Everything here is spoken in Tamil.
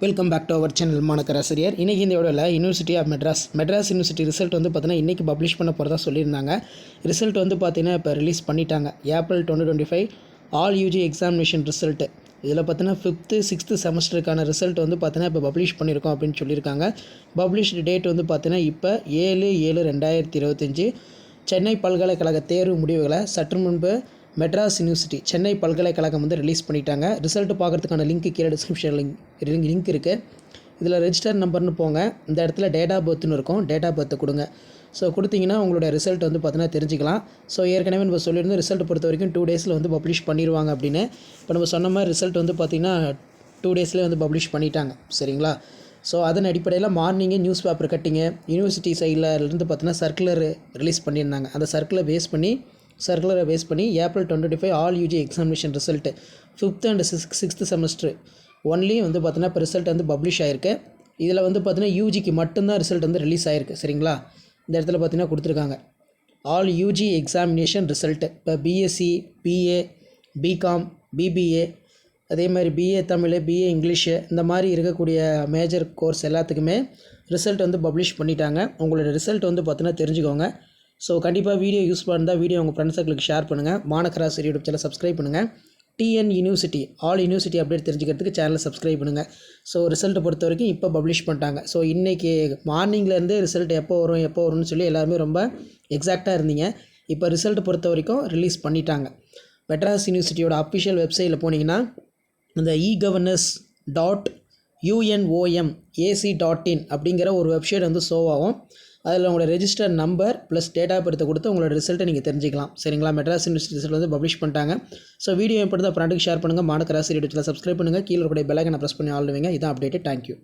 Welcome back to our channel மாணக்கராசிரியர். இன்றைக்கி இந்த வீடியோவில் university of Madras university result வந்து பார்த்தீங்கன்னா இன்றைக்கி பப்ளிஷ் பண்ண போகிறதா சொல்லியிருந்தாங்க. ரிசல்ட் வந்து பார்த்தீங்கன்னா இப்போ ரிலீஸ் பண்ணிட்டாங்க. April 2025 all UG examination result. இதில் பார்த்தீங்கன்னா 5th 6th செமஸ்டருக்கான ரிசல்ட் வந்து பார்த்தீங்கன்னா இப்போ பப்ளிஷ் பண்ணியிருக்கோம் அப்படின்னு சொல்லியிருக்காங்க. பப்ளிஷ்டு டேட் வந்து பார்த்தீங்கன்னா இப்போ 7/7/2025 சென்னை பல்கலைக்கழக தேர்வு முடிவுகளை சற்று முன்பு மெட்ராஸ் யூனிவர்சிட்டி சென்னை பல்கலைக்கழகம் வந்து ரிலீஸ் பண்ணிட்டாங்க. ரிசல்ட்டு பார்க்குறதுக்கான லிங்க் கீழே டிஸ்கிரிப்ஷன் லிங்க் இருக்குது. இதில் ரெஜிஸ்டர் நம்பர்னு போங்க. இந்த இடத்துல டேட் ஆஃப் பர்த்னு இருக்கும். டேட் ஆஃப் பர்த்தை கொடுங்க. ஸோ கொடுத்தீங்கன்னா உங்களோட ரிசல்ட் வந்து பார்த்தீங்கன்னா தெரிஞ்சிக்கலாம். ஸோ ஏற்கனவே நம்ம சொல்லியிருந்தோம் ரிசல்ட் பொறுத்த வரைக்கும் 2 டேஸில் வந்து பப்ளிஷ் பண்ணிடுவாங்க அப்படின்னு. இப்போ நம்ம சொன்ன மாதிரி ரிசல்ட் வந்து பார்த்திங்கன்னா 2 டேஸ்லேயே வந்து பப்ளிஷ் பண்ணிட்டாங்க. சரிங்களா? ஸோ அதன் அடிப்படையில் மார்னிங்கே நியூஸ் பேப்பர் கட்டிங்க யூனிவர்சிட்டி சைடில் இருந்து பார்த்தீங்கன்னா சர்க்குலர் ரிலீஸ் பண்ணியிருந்தாங்க. அந்த சர்க்குலரை பேஸ் பண்ணி April 2025 all UG examination result 5th and 6th semester only வந்து பார்த்தீங்கன்னா இப்போ ரிசல்ட் வந்து பப்ளிஷ் ஆகிருக்கு. இதில் வந்து பார்த்தீங்கன்னா யூஜிக்கு மட்டும்தான் ரிசல்ட் வந்து ரிலீஸ் ஆகிருக்கு. சரிங்களா? இந்த இடத்துல பார்த்தீங்கன்னா கொடுத்துருக்காங்க ஆல் யூஜி எக்ஸாமினேஷன் ரிசல்ட்டு. இப்போ பிஎஸ்சி, பிஏ, பிகாம், பிபிஏ, அதே மாதிரி பிஏ தமிழ், பிஏ இங்கிலீஷு, இந்த மாதிரி இருக்கக்கூடிய மேஜர் கோர்ஸ் எல்லாத்துக்குமே ரிசல்ட் வந்து பப்ளிஷ் பண்ணிட்டாங்க. உங்களோட ரிசல்ட் வந்து பார்த்தீங்கன்னா தெரிஞ்சுக்கோங்க. ஸோ கண்டிப்பாக வீடியோ யூஸ் பண்ணால் வீடியோ உங்கள் ஃப்ரெண்ட்ஸுங்களுக்கு ஷேர் பண்ணுங்கள். மாணக்கராசிரியர் யூடியூப் சேனல் சப்ஸ்கிரைப் பண்ணுங்கள். TN university all university update தெரிஞ்சுக்கிறதுக்கு சேனலை சப்ஸ்கிரைப் பண்ணுங்கள். ஸோ ரிசல்ட்டை பொறுத்த வரைக்கும் இப்போ பப்ளிஷ் பண்ணிட்டாங்க. ஸோ இன்றைக்கி மார்னிங்லேருந்து ரிசல்ட் எப்போ வரும்னு சொல்லி எல்லாருமே ரொம்ப எக்ஸாக்டாக இருந்தீங்க. இப்போ ரிசல்ட்டை பொறுத்த வரைக்கும் ரிலீஸ் பண்ணிட்டாங்க. மெட்ராஸ் யூனிவர்சிட்டியோட அஃபிஷியல் வெப்சைட்டில் போனீங்கன்னா இந்த egovernance.unomac.in அப்படிங்கிற ஒரு வெப்சைட் வந்து ஷோ ஆகும். அதில் உங்களோட ரெஜிஸ்டர் நம்பர் ப்ளஸ் டேட்டா பர்த்தை கொடுத்து உங்களோட ரிசல்ட்டை நீங்கள் தெரிஞ்சிக்கலாம். சரிங்களா? மெட்ராஸ் யூனிவர்சிட்டி ரிசல்ட் வந்து பப்ளிஷ் பண்ணிட்டாங்க. ஸோ வீடியோ எப்படி தான் ஃப்ரெண்டுக்கு ஷேர் பண்ணுங்கள். மாணக்கராசிரியர் யூடியூப் சேனல் சப்ஸ்கிரைப் பண்ணுங்கள். கீழே இருக்கக்கூடிய பெல் ஐகானை ப்ரெஸ் பண்ணி ஆளுவீங்க. இதான் அப்டேட்டு. தேங்க்யூ.